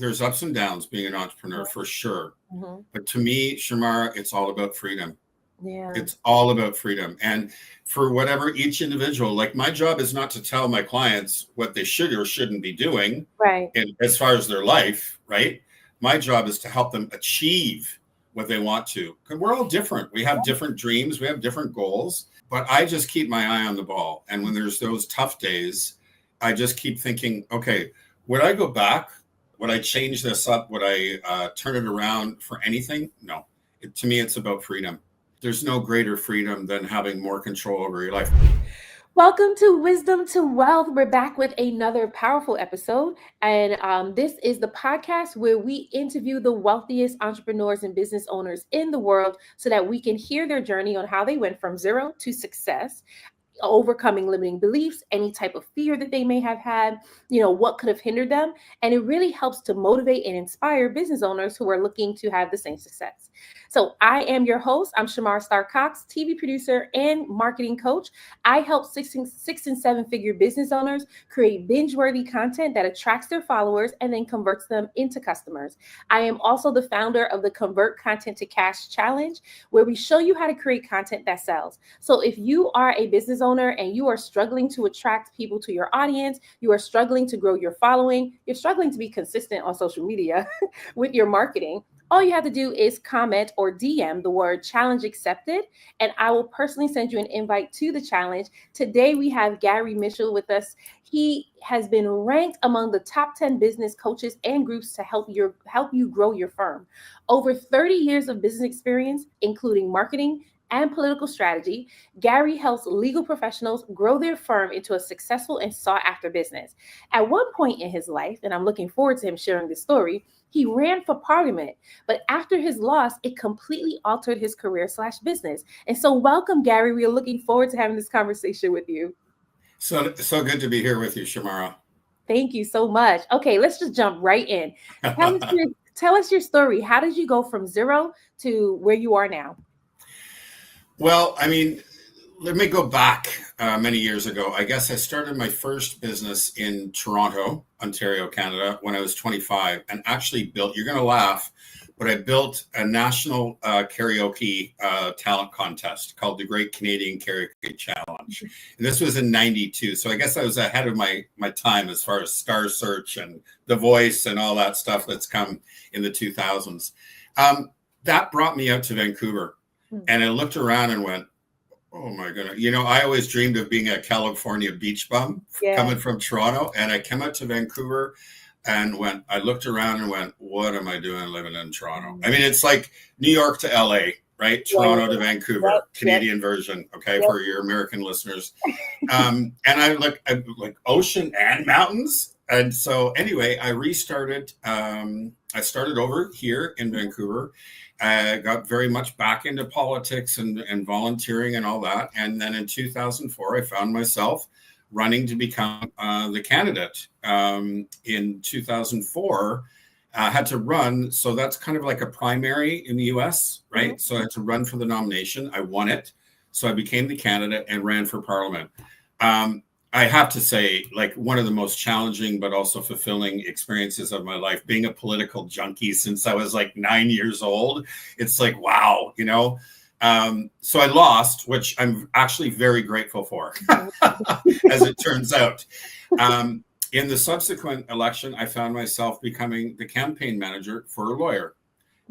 there's ups and downs being an entrepreneur for sure. Mm-hmm. But to me, Shamara, it's all about freedom. Yeah. It's all about freedom. And for whatever each individual, like my job is not to tell my clients what they should or shouldn't be doing Right. as far as their life, right? My job is to help them achieve what they want to. Because we're all different. We have different dreams. We have different goals. But I just keep my eye on the ball. And when there's those tough days, I just keep thinking, okay, would I go back? Would I change this up? Would I turn it around for anything? No. To me, it's about freedom. There's no greater freedom than having more control over your life. Welcome to Wisdom to Wealth. We're back with another powerful episode. And this is the podcast where we interview the wealthiest entrepreneurs and business owners in the world so that we can hear their journey on how they went from zero to success, overcoming limiting beliefs, any type of fear that they may have had, what could have hindered them. And it really helps to motivate and inspire business owners who are looking to have the same success. So I am your host. I'm Shamara Starr-Cox, TV producer and marketing coach. I help six and seven figure business owners create binge-worthy content that attracts their followers and then converts them into customers. I am also the founder of the Convert Content to Cash Challenge, where we show you how to create content that sells. So if you are a business owner and you are struggling to attract people to your audience, you are struggling to grow your following, you're struggling to be consistent on social media with your marketing, all you have to do is comment or DM the word challenge accepted, and I will personally send you an invite to the challenge. Today, we have Gary Mitchell with us. He has been ranked among the top 10 business coaches and groups to help you grow your firm. Over 30 years of business experience, including marketing and political strategy, Gary helps legal professionals grow their firm into a successful and sought-after business. At one point in his life, and I'm looking forward to him sharing this story, he ran for parliament, but after his loss, it completely altered his career/business. And so welcome, Gary. We are looking forward to having this conversation with you. So good to be here with you, Shamara. Thank you so much. Okay, let's just jump right in. Tell us your story. How did you go from zero to where you are now? Well, I mean, let me go back many years ago. I guess I started my first business in Toronto, Ontario, Canada, when I was 25, and actually built, you're going to laugh, but I built a national karaoke talent contest called the Great Canadian Karaoke Challenge. And this was in 92. So I guess I was ahead of my time as far as Star Search and The Voice and all that stuff that's come in the 2000s. That brought me out to Vancouver. And I looked around and went, oh my goodness. I always dreamed of being a California beach bum coming from Toronto. And I came out to Vancouver and I looked around and went, what am I doing living in Toronto? I mean, it's like New York to LA, right? Toronto to Vancouver, Canadian version. Okay. For your American listeners. And I like ocean and mountains. And so anyway, I restarted. I started over here in Vancouver. I got very much back into politics and volunteering and all that. And then in 2004, I found myself running to become the candidate. In 2004, I had to run. So that's kind of like a primary in the US, right? Mm-hmm. So I had to run for the nomination. I won it. So I became the candidate and ran for parliament. I have to say, like, one of the most challenging but also fulfilling experiences of my life, being a political junkie since I was like 9 years old. It's like, wow, so I lost, which I'm actually very grateful for, as it turns out. In the subsequent election, I found myself becoming the campaign manager for a lawyer.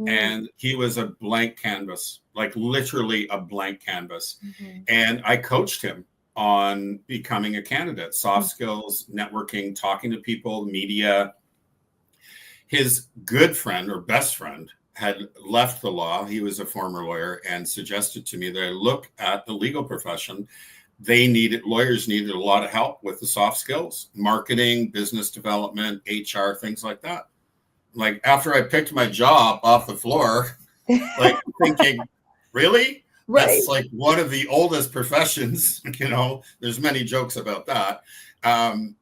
And he was a blank canvas, like literally a blank canvas. Mm-hmm. And I coached him on becoming a candidate, soft skills, networking, talking to people, media. His good friend or best friend had left the law. He was a former lawyer and suggested to me that I look at the legal profession. Lawyers needed a lot of help with the soft skills, marketing, business development, HR, things like that. Like after I picked my job off the floor, like thinking, really? Right. That's like one of the oldest professions, there's many jokes about that. I'm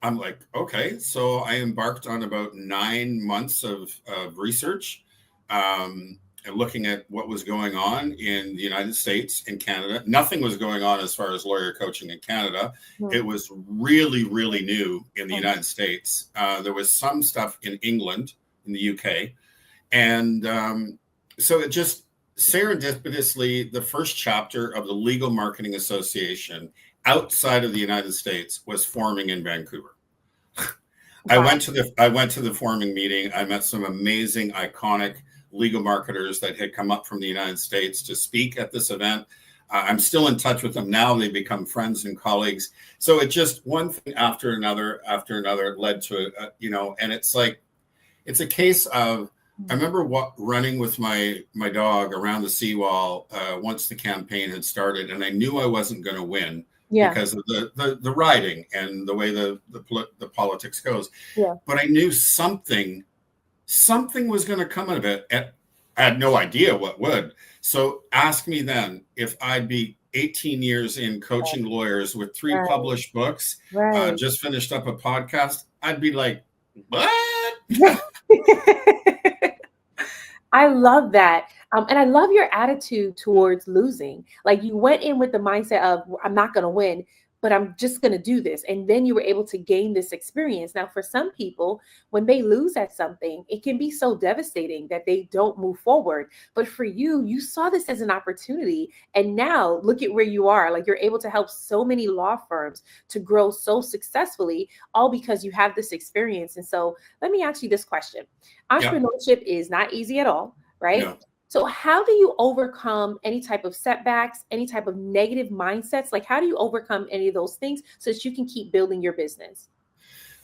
like, okay. So I embarked on about 9 months of research. looking at what was going on in the United States and Canada. Nothing was going on as far as lawyer coaching in Canada. It was really, really new in the United States. There was some stuff in England, in the UK. And so it just serendipitously, the first chapter of the Legal Marketing Association outside of the United States was forming in Vancouver. I went to the forming meeting. I met some amazing, iconic legal marketers that had come up from the United States to speak at this event. I'm still in touch with them now. They've become friends and colleagues. So it just one thing after another led to and it's like, it's a case of, I remember running with my dog around the seawall once the campaign had started, and I knew I wasn't going to win because of the riding and the way the politics goes. Yeah. But I knew something was going to come out of it. And I had no idea what would. So ask me then if I'd be 18 years in coaching lawyers with 3 published books, just finished up a podcast, I'd be like, what? I love that. And I love your attitude towards losing. Like, you went in with the mindset of, I'm not going to win, but I'm just going to do this. And then you were able to gain this experience. Now, for some people, when they lose at something, it can be so devastating that they don't move forward. But for you, you saw this as an opportunity. And now look at where you are. Like, you're able to help so many law firms to grow so successfully, all because you have this experience. And so let me ask you this question. Entrepreneurship is not easy at all, right? No. So how do you overcome any type of setbacks, any type of negative mindsets? Like, how do you overcome any of those things so that you can keep building your business?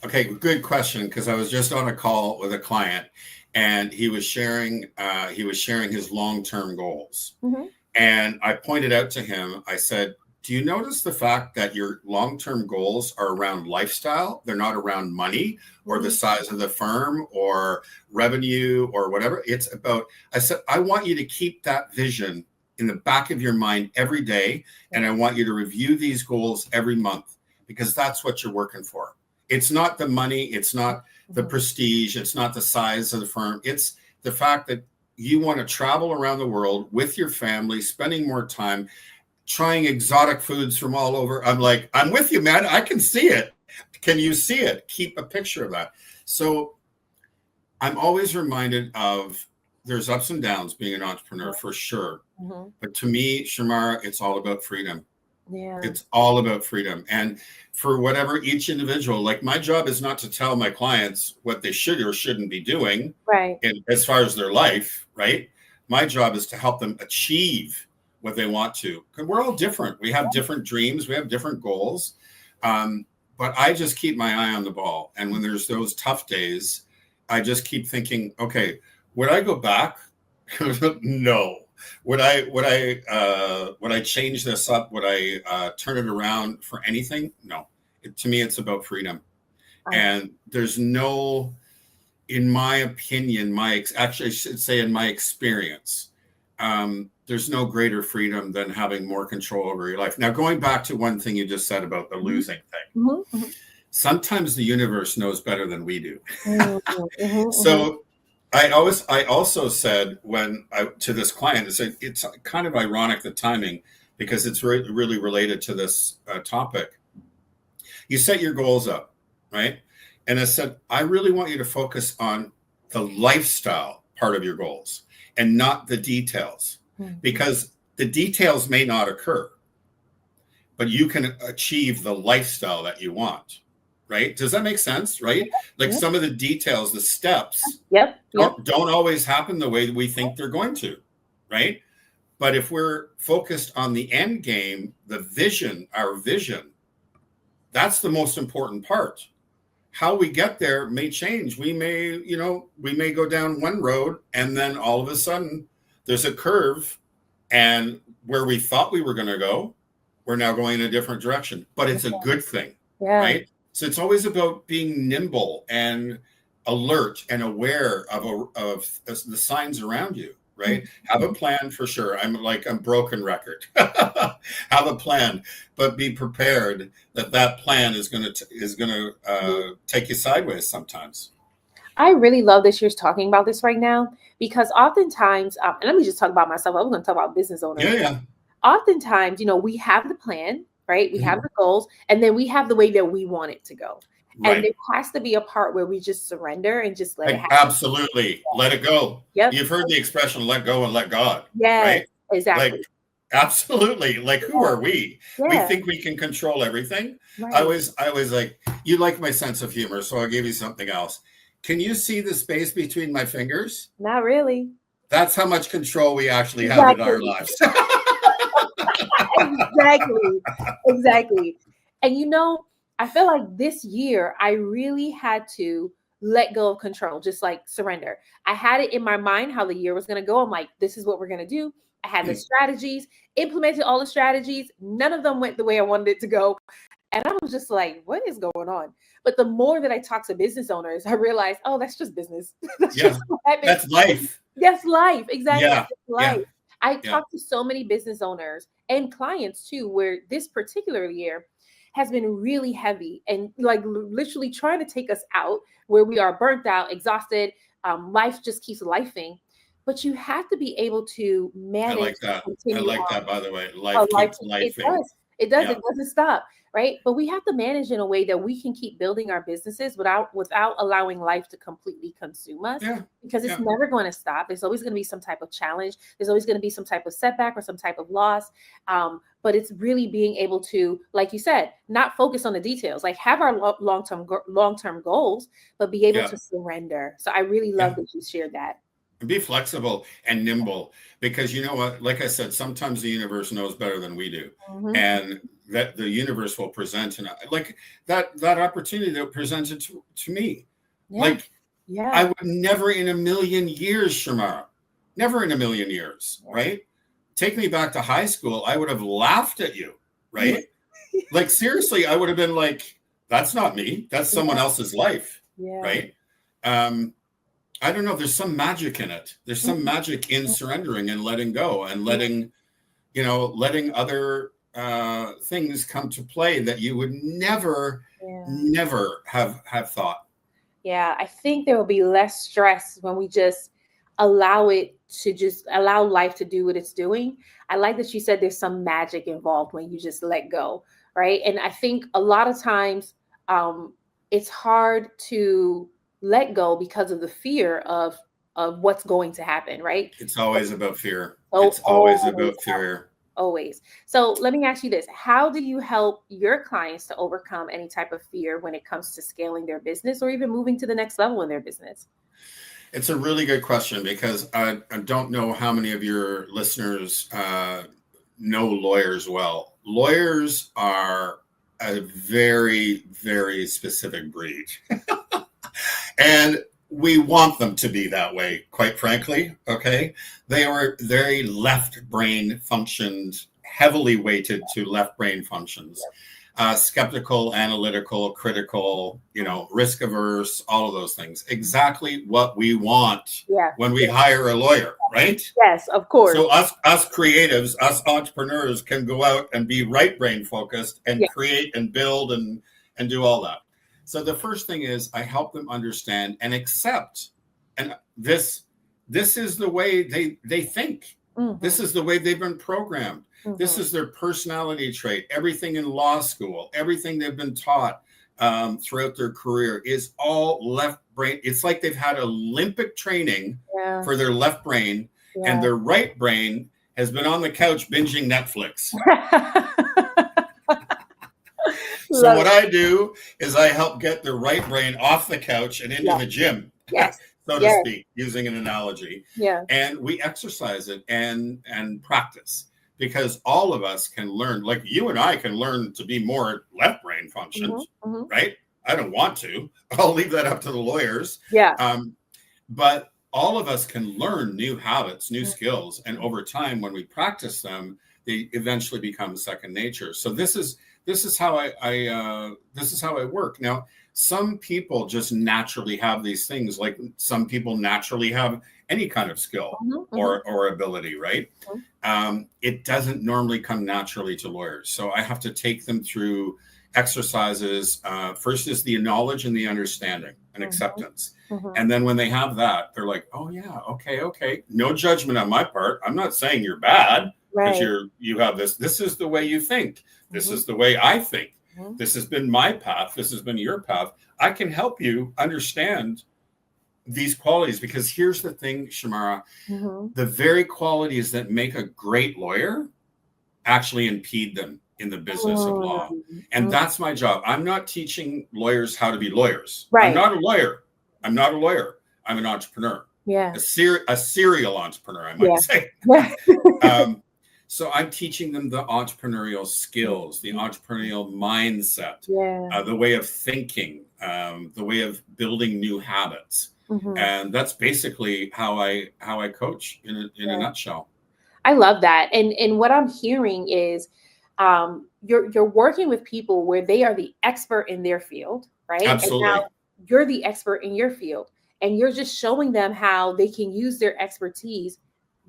Okay, good question, because I was just on a call with a client, and he was sharing his long-term goals. Mm-hmm. And I pointed out to him, I said, do you notice the fact that your long-term goals are around lifestyle? They're not around money or the size of the firm or revenue or whatever. It's about, I said, I want you to keep that vision in the back of your mind every day. And I want you to review these goals every month, because that's what you're working for. It's not the money. It's not the prestige. It's not the size of the firm. It's the fact that you want to travel around the world with your family, spending more time, trying exotic foods from all over. I'm like, I'm with you, man. I can see it. Can you see it? Keep a picture of that. So I'm always reminded of, there's ups and downs being an entrepreneur for sure. Mm-hmm. But to me, Shamara, it's all about freedom. Yeah. It's all about freedom. And for whatever each individual, like, my job is not to tell my clients what they should or shouldn't be doing, right, as far as their life, right? My job is to help them achieve what they want to, because we're all different. We have different dreams. We have different goals. But I just keep my eye on the ball. And when there's those tough days, I just keep thinking, okay, would I go back? No. Would I change this up? Would I turn it around for anything? No. To me, it's about freedom. And there's no, in my opinion, actually I should say in my experience, there's no greater freedom than having more control over your life. Now, going back to one thing you just said about the losing thing, sometimes the universe knows better than we do. So I also said to this client, I said, it's kind of ironic, the timing, because it's really related to this topic. You set your goals up, right? And I said, I really want you to focus on the lifestyle part of your goals and not the details, because the details may not occur, but you can achieve the lifestyle that you want, right? Does that make sense, right? Like, some of the details, the steps, don't always happen the way we think they're going to, right? But if we're focused on the end game, the vision, our vision, that's the most important part. How we get there may change. We may go down one road, and then all of a sudden there's a curve, and where we thought we were going to go, we're now going in a different direction. But it's a good thing, right? So it's always about being nimble and alert and aware of the signs around you, right? Have a plan for sure. I'm broken record. Have a plan, but be prepared that plan is going to take you sideways sometimes. I really love that you're talking about this right now because oftentimes, and let me just talk about myself. I was going to talk about business owners. Yeah, yeah. Oftentimes, we have the plan, right? We have Mhm. the goals, and then we have the way that we want it to go. And Right. there has to be a part where we just surrender and just let it Like, happen. absolutely. Let it go. Yep. You've heard the expression, let go and let God, Yes, right? Like, exactly. absolutely. Like, who Yeah. are we? We Yeah. think we can control everything. Right. I was like, you like my sense of humor, so I'll give you something else. Can you see the space between my fingers? Not really. That's how much control we actually have in our Exactly. lives. Exactly. Exactly. And I feel like this year I really had to let go of control, just like surrender. I had it in my mind how the year was going to go. I'm like, this is what we're going to do. I had the strategies, implemented all the strategies. None of them went the way I wanted it to go. And I was just like, what is going on? But the more that I talk to business owners, I realized, oh, that's just business. That's just Yeah. what happens. That's life. That's life. Exactly. Yeah. That's Yeah. life. I Yeah. talked to so many business owners and clients too, where this particular year has been really heavy and like literally trying to take us out where we are burnt out, exhausted. Life just keeps lifing. But you have to be able to I manage like that. and I continue like on. that, by the way. Oh, Life life, keeps it lifing. does. It does. Yeah. It doesn't stop, right? But we have to manage in a way that we can keep building our businesses without allowing life to completely consume us, Yeah. because it's Yeah. never going to stop. There's always going to be some type of challenge. There's always going to be some type of setback or some type of loss. But it's really being able to, like you said, not focus on the details. Like have our long term goals, but be able Yeah. to surrender. So I really love Yeah. that you shared that. And be flexible and nimble because you know what? Like I said, sometimes the universe knows better than we do. Hmm. And that the universe will present and like that opportunity that presented to me. Yeah. Like I Yeah. would never in a million years, Shamara, never in a million years, Yeah. right? Take me back to high school. I would have laughed at you, Yeah. right? Like seriously, I would have been like, that's not me. That's someone else's life, Yeah. right? Um, I don't know. There's some magic in it. There's some Mhm. magic in surrendering and letting go and Yeah. letting other things come to play that you would never, Yeah. never have thought. Yeah, I think there will be less stress when we just allow life to do what it's doing. I like that you said there's some magic involved when you just let go, right? And I think a lot of times um, it's hard to let go because of the fear of what's going to happen, right? It's always about fear. So It's always about fear. always. So let me ask you this. How do you help your clients to overcome any type of fear when it comes to scaling their business or even moving to the next level in their business? It's a really good question because I don't know how many of your listeners know lawyers well. Lawyers are a very, very specific breed. And we want them to be that way, quite frankly. Okay. They are very left brain functions, heavily weighted to left brain functions. Skeptical, analytical, critical, risk averse, all of those things. Exactly what we want Yeah. when we hire a lawyer, right? Yes, of course. So us creatives, us entrepreneurs can go out and be right brain focused and Yeah. create and build and do all that. So the first thing is I help them understand and accept, and this is the way they think. This Hmm. is the way they've been programmed. This Hmm. is their personality trait. Everything in law school, everything they've been taught throughout their career is all left brain. It's like they've had Olympic training Yeah. for their left brain, and Yeah. their right brain has been on the couch binging Netflix. So Love what it. I do is I help get the right brain off the couch and into Yeah. the gym, Yes. so to Yes. speak, using an analogy. Yeah. And we exercise it and practice because all of us can learn, like you and I can learn to be more left brain Hmm. functions, Hmm. right? I don't want to. I'll leave that up to the lawyers. Yeah. But all of us can learn new habits, new skills, and over time, when we practice them, they eventually become second nature. So this is how this is how I work. Now, some people just naturally have these things, like some people naturally have any kind of skill Hmm. Hmm. or ability, right? It doesn't normally come naturally to lawyers, so I have to take them through exercises. First is the knowledge and the understanding and Mhm. acceptance. Mhm. And then when they have that, they're like, oh yeah, okay. No judgment on my part. I'm not saying you're bad because Right. you have this. This is the way you think. This Mhm. is the way I think. Mhm. This has been my path. This has been your path. I can help you understand these qualities because here's the thing, Shamara, Mhm. the very qualities that make a great lawyer actually impede them in the business of law. Mm. And Mm. that's my job. I'm not teaching lawyers how to be lawyers. I'm Right. not a lawyer. I'm not a lawyer. I'm an entrepreneur, Yeah. a serial entrepreneur, I might Yeah. say. Yeah. um, so I'm teaching them the entrepreneurial skills, the entrepreneurial mindset, Yeah. the way of thinking, the way of building new habits. Mhm. And that's basically how I coach in a Yeah. nutshell. I love that. And what I'm hearing is you're working with people where they are the expert in their field, right? And now Absolutely. you're the expert in your field. And you're just showing them how they can use their expertise,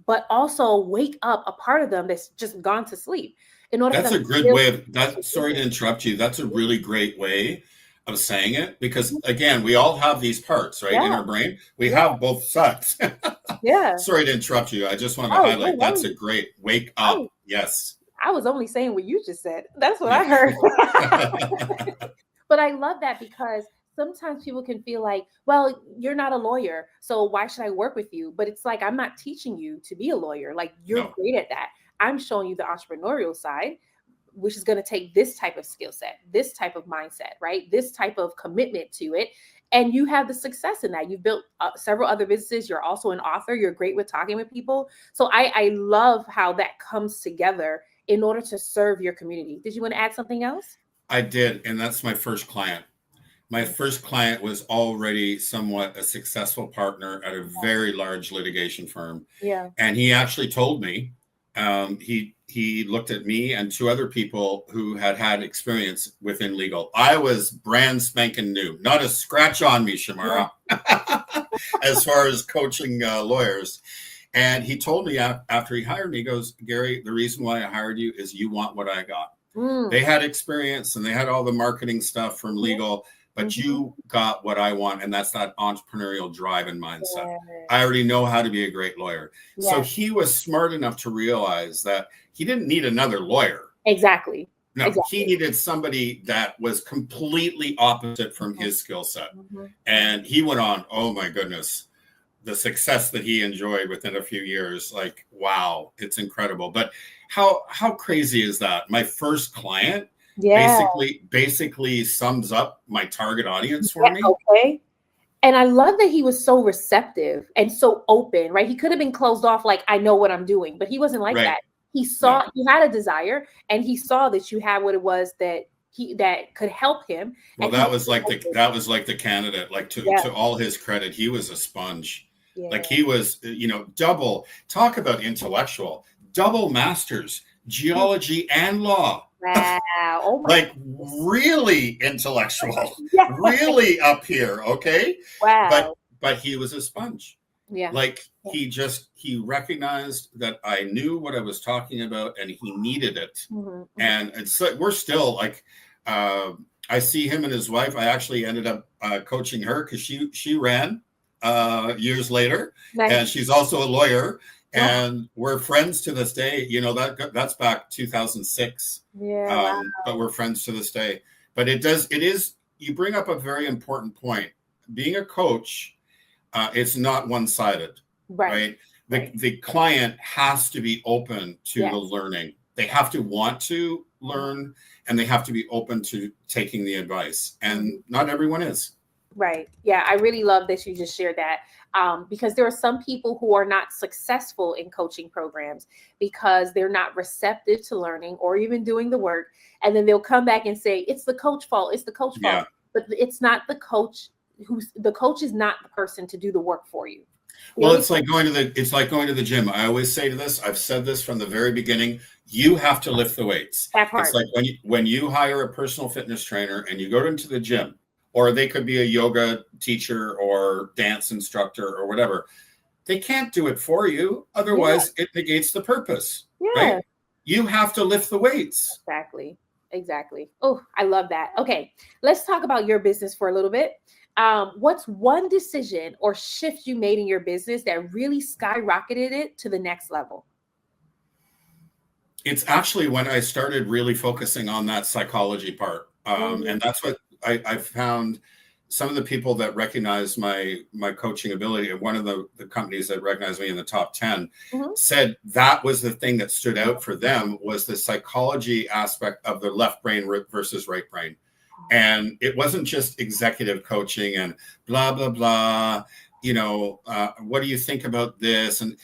but also wake up a part of them that's just gone to sleep in order for That's them a to good build way of that. the Sorry to business. interrupt you. That's a really great way of saying it because Mhm. again, we all have these parts, right, in Yeah. our brain. We Yeah. have both sides. Yeah. Sorry to interrupt you. I just wanted to Oh, no highlight that's a worries. great wake I up. was, Yes. I was only saying what you just said. That's what Yeah. I heard. But I love that because sometimes people can feel like, well, you're not a lawyer, so why should I work with you? But it's like, I'm not teaching you to be a lawyer. Like, you're No, great at that. I'm showing you the entrepreneurial side, which is going to take this type of skill set, this type of mindset, right? This type of commitment to it. And you have the success in that. You've built several other businesses. You're also an author. You're great with talking with people. So I love how that comes together in order to serve your community. Did you want to add something else? I did. And that's my first client. My Mm. first client was already somewhat a successful partner at a very large litigation firm. Yeah. And he actually told me he looked at me and two other people who had experience within legal. I was brand spanking new, not a scratch on me, Yeah. Shamara, as far as coaching lawyers. And he told me after he hired me, he goes, Gary, the reason why I hired you is you want what I got. Mm. They had experience and they had all the marketing stuff from Mhm. legal, but Mhm. you got what I want, and that's that entrepreneurial drive and mindset. I Yes. already know how to be a great lawyer. So Yes. he was smart enough to realize that he didn't need another lawyer. Exactly. No, he Exactly. needed somebody that was completely opposite from Mhm. his skill set. Mhm. Mhm. And he went on, oh my goodness, the success that he enjoyed within a few years, like, wow, it's incredible. But how crazy is that? My first client Yeah. basically sums up my target audience Yeah. for me. Okay. And I love that he was so receptive and so open, right? He could have been closed off, like, I know what I'm doing, but he wasn't like Right. that. He No. saw you had a desire and he saw that you had what it was that could help him. Well, And he that was like the candidate. Like yeah, to all his credit, he was a sponge. Like yeah. he was, double talk about intellectual, double masters, geology and law. Wow. Oh my Like goodness. really intellectual, Yeah. really up here. Okay, but Wow. but he was a sponge. Yeah. Like Yeah. he recognized that I knew what I was talking about, and he needed it. Mhm, mhm. And it's like we're still like uh, I see him and his wife. I actually ended up coaching her because she ran years later, and Nice. she's also a lawyer, Oh, and we're friends to this day. That's back 2006, yeah. Wow. but we're friends to this day. But it is you bring up a very important point. Being a coach, it's not one sided, Right. right? Right. The client has to be open to the Yes. learning. They have to want to learn, and they have to be open to taking the advice. And Mhm. not everyone is. Right. Yeah, I really love that you just shared that because there are some people who are not successful in coaching programs because they're not receptive to learning or even doing the work. And then they'll come back and say, it's the coach fault. It's the coach fault. Yeah. But it's not the coach is not the person to do the work for you. The Well, only it's like going to the gym. I always say to this, I've said this from the very beginning, you have to lift the weights. that It's part. like when you hire a personal fitness trainer and you go into the gym, or they could be a yoga teacher or dance instructor or whatever. They can't do it for you. Yeah. Otherwise, it negates the purpose, Yeah. right? You have to lift the weights. Exactly. Exactly. Oh, I love that. Okay, let's talk about your business for a little bit. What's one decision or shift you made in your business that really skyrocketed it to the next level? It's actually when I started really focusing on that psychology part. Mhm, And that's what I found. Some of the people that recognize my coaching ability, and one of the companies that recognized me in the top 10 mhm. said that was the thing that stood out for them, was the psychology aspect of the left brain versus right brain. And it wasn't just executive coaching and blah blah blah, what do you think about this? And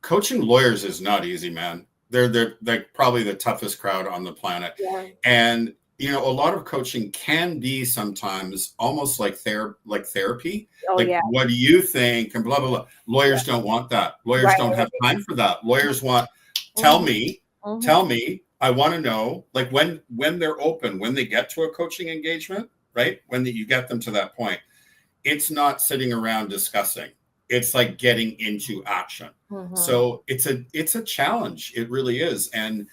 coaching lawyers is not easy, man. They're like probably the toughest crowd on the planet. Yeah. And a lot of coaching can be sometimes almost like therapy. Oh, Like, yeah. what do you think? And blah blah blah. Yeah. Lawyers don't want that. Lawyers Right. don't have time for that. Lawyers want, tell Mhm, me, mhm. tell me. I want to know, like, when they're open, when they get to a coaching engagement, right? You get them to that point, it's not sitting around discussing. It's like getting into action. Mhm. So it's a challenge. It really is. And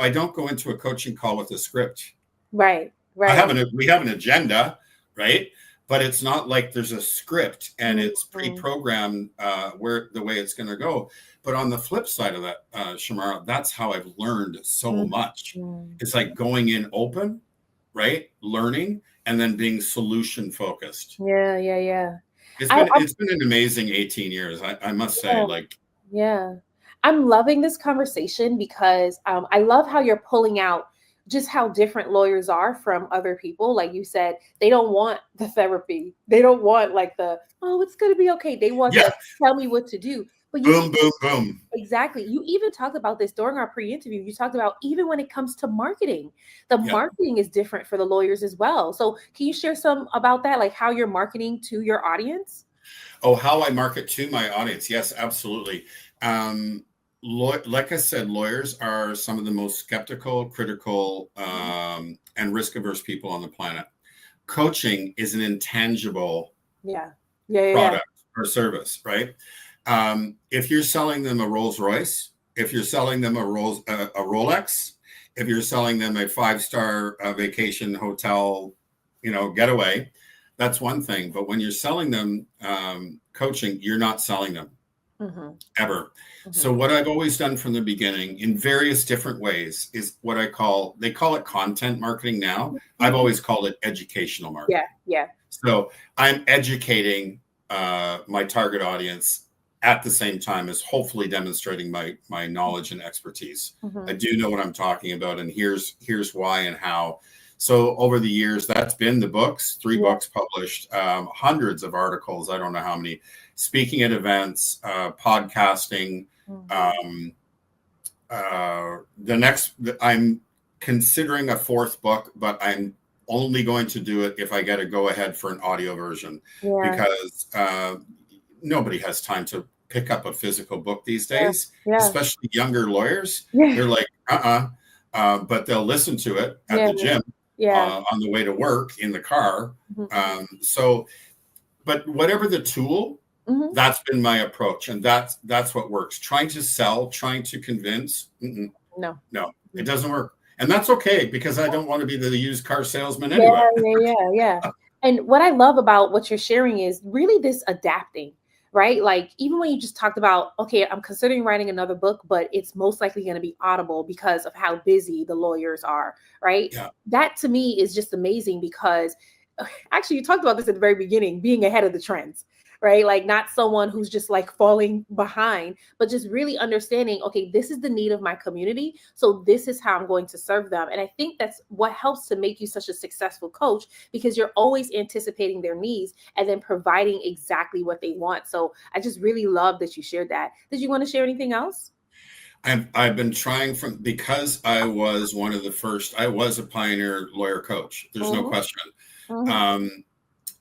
I don't go into a coaching call with a script. Right. Right. We have an agenda, right? But it's not like there's a script and it's Mhm, pre-programmed where the way it's going to go. But on the flip side of that, Shamara, that's how I've learned so much. mhm. It's like going in open, right? Learning and then being solution focused. Yeah, yeah, yeah. It's I, been I'm it's been an amazing 18 years. I must say, yeah. like, Yeah. I'm loving this conversation because I love how you're pulling out just how different lawyers are from other people. Like you said, they don't want the therapy. They don't want like oh, it's going to be okay. They want yeah, the tell me what to do. But you boom, boom, boom. exactly. You even talked about this during our pre-interview. You talked about even when it comes to marketing, the Yeah. marketing is different for the lawyers as well. So can you share some about that, like how you're marketing to your audience? Oh, how I market to my audience. Yes, absolutely. Um, like I said, lawyers are some of the most skeptical, critical, Mhm. and risk averse people on the planet. Coaching is an intangible Yeah. Yeah, yeah, yeah. product or service, right? If you're selling them a Rolls Royce, if you're selling them a Rolex, if you're selling them a 5-star vacation hotel, getaway, that's one thing. But when you're selling them coaching, you're not selling them Mhm, ever. So mhm. what I've always done from the beginning in various different ways is what they call it content marketing now. I've Mhm. always called it educational Yeah, marketing. yeah. So I'm educating my target audience at the same time as hopefully demonstrating my knowledge and expertise. I Mhm. do know what I'm talking about, and here's why and how. So over the years, that's been the books, 3 Yeah. books published, hundreds of articles. I don't know how many, speaking at events, podcasting. Mhm. Um, the next, I'm considering a 4th book, but I'm only going to do it if I get a go ahead for an audio version, Yeah, because nobody has time to pick up a physical book these yeah, days, yeah, especially younger lawyers. yeah, They're like, but they'll listen to it at yeah, the gym, yeah. on the way to work, in the car. Mhm, mhm, So, but whatever the tool, mhm. that's been my approach, and that's what works. Trying to sell, trying to convince, No. no, it Mhm. doesn't work. And that's okay, because I don't want to be the used car salesman Yeah, anyway. yeah, yeah, yeah. And what I love about what you're sharing is really this adapting, right? Like even when you just talked about, okay, I'm considering writing another book, but it's most likely going to be Audible because of how busy the lawyers are, right? Yeah. That to me is just amazing because actually you talked about this at the very beginning, being ahead of the trends, right? Like not someone who's just like falling behind, but just really understanding, okay, this is the need of my community, so this is how I'm going to serve them. And I think that's what helps to make you such a successful coach, because you're always anticipating their needs and then providing exactly what they want. So I just really love that you shared that. Did you want to share anything else? I've been trying, because I was one of the first. I was a pioneer lawyer coach. There's no Hmm. question. Hmm. Um,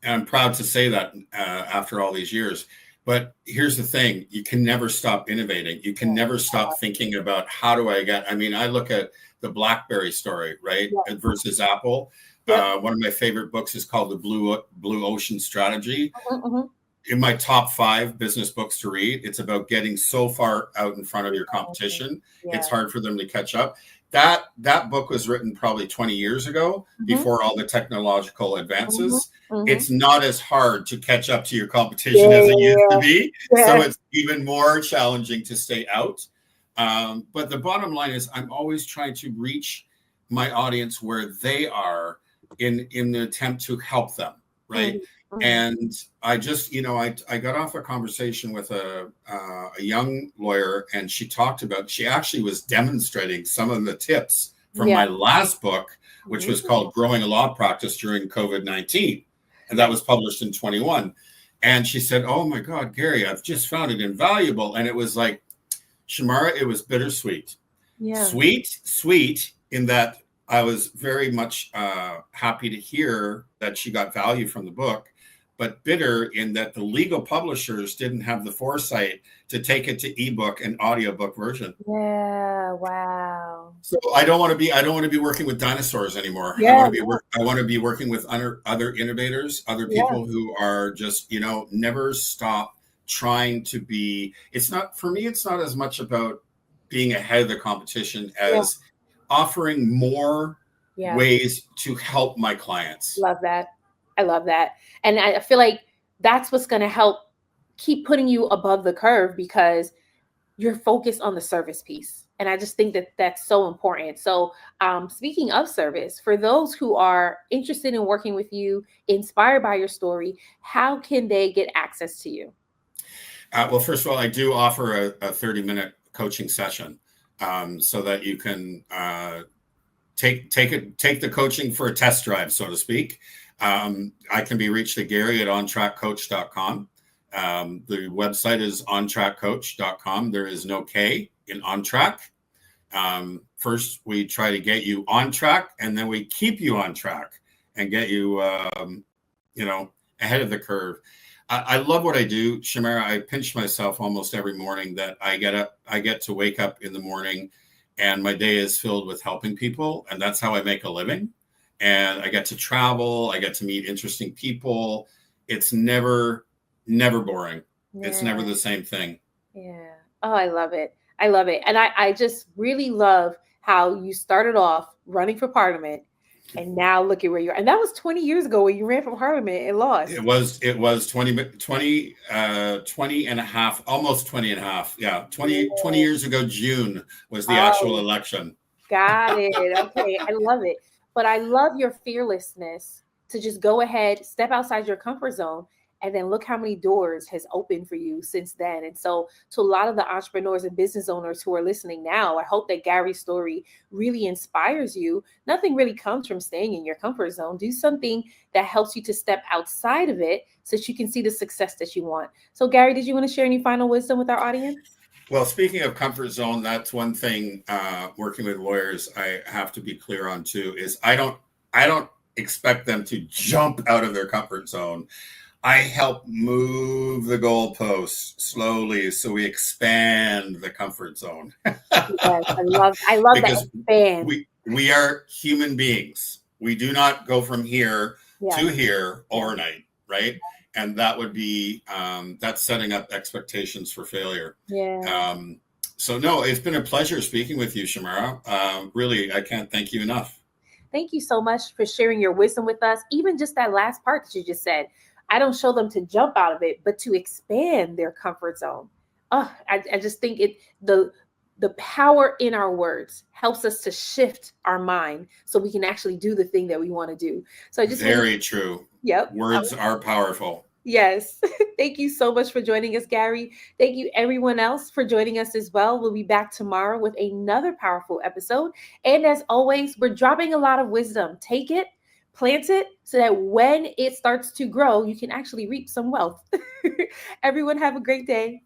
and I'm proud to say that after all these years. But here's the thing: you can never stop innovating. You can never stop thinking about, how do I get. I mean, I look at the BlackBerry story, right, Yeah. versus Apple. Yep. One of my favorite books is called The Blue Ocean Strategy. Hmm. in my top 5 business books to read. It's about getting so far out in front of your competition. Yeah. It's hard for them to catch up. That book was written probably 20 years ago, before all the technological advances. It's not as hard to catch up to your competition as it used to be. So it's even more challenging to stay out. But the bottom line is I'm always trying to reach my audience where they are in the attempt to help them, right? And I just, I got off a conversation with a young lawyer, and she actually was demonstrating some of the tips from my last book, which was called Growing a Law Practice During COVID-19. And that was published in 21. And she said, "Oh my God, Gary, I've just found it invaluable." And it was like, Shamara, it was bittersweet. Sweet in that I was very much happy to hear that she got value from the book, but bitter in that the legal publishers didn't have the foresight to take it to ebook and audiobook version. Yeah, wow. So I don't want to be working with dinosaurs anymore. I want to be working with other innovators, other people who are just, never stop trying to be. It's not as much about being ahead of the competition as offering more ways to help my clients. Love that. I love that. And I feel like that's what's going to help keep putting you above the curve, because you're focused on the service piece. And I just think that that's so important. So speaking of service, for those who are interested in working with you, inspired by your story, how can they get access to you? Well, first of all, I do offer a 30-minute coaching session, so that you can take the coaching for a test drive, so to speak. I can be reached at Gary@ontrackcoach.com. The website is ontrackcoach.com. There is no K in on track. First, we try to get you on track, and then we keep you on track and get you, ahead of the curve. I love what I do, Shamara. I pinch myself almost every morning that I get to wake up in the morning, and my day is filled with helping people, and that's how I make a living. And I get to travel. I get to meet interesting people. It's never boring. It's never the same thing. Yeah. Oh, I love it. I love it. And I just really love how you started off running for Parliament, and now look at where you are. And that was 20 years ago when you ran for Parliament and lost. It was 20 and a half, almost 20 and a half. Yeah. 20 years ago, June was the actual election. Got it. Okay. I love it. But I love your fearlessness to just go ahead, step outside your comfort zone, and then look how many doors has opened for you since then. And so to a lot of the entrepreneurs and business owners who are listening now, I hope that Gary's story really inspires you. Nothing really comes from staying in your comfort zone. Do something that helps you to step outside of it so that you can see the success that you want. So Gary, did you want to share any final wisdom with our audience? Well, speaking of comfort zone, that's one thing working with lawyers I have to be clear on too, is I don't expect them to jump out of their comfort zone. I help move the goalposts slowly so we expand the comfort zone. Yes, I love because that. We are human beings. We do not go from here to here overnight, right? And that would be that's setting up expectations for failure. So no, it's been a pleasure speaking with you, Shamara. Really, I can't thank you enough. Thank you so much for sharing your wisdom with us. Even just that last part that you just said. I don't show them to jump out of it, but to expand their comfort zone. I just think the power in our words helps us to shift our mind so we can actually do the thing that we want to do. So I just very true. Yep. Words are powerful. Yes. Thank you so much for joining us, Gary. Thank you everyone else for joining us as well. We'll be back tomorrow with another powerful episode. And as always, we're dropping a lot of wisdom. Take it, plant it, so that when it starts to grow, you can actually reap some wealth. Everyone have a great day.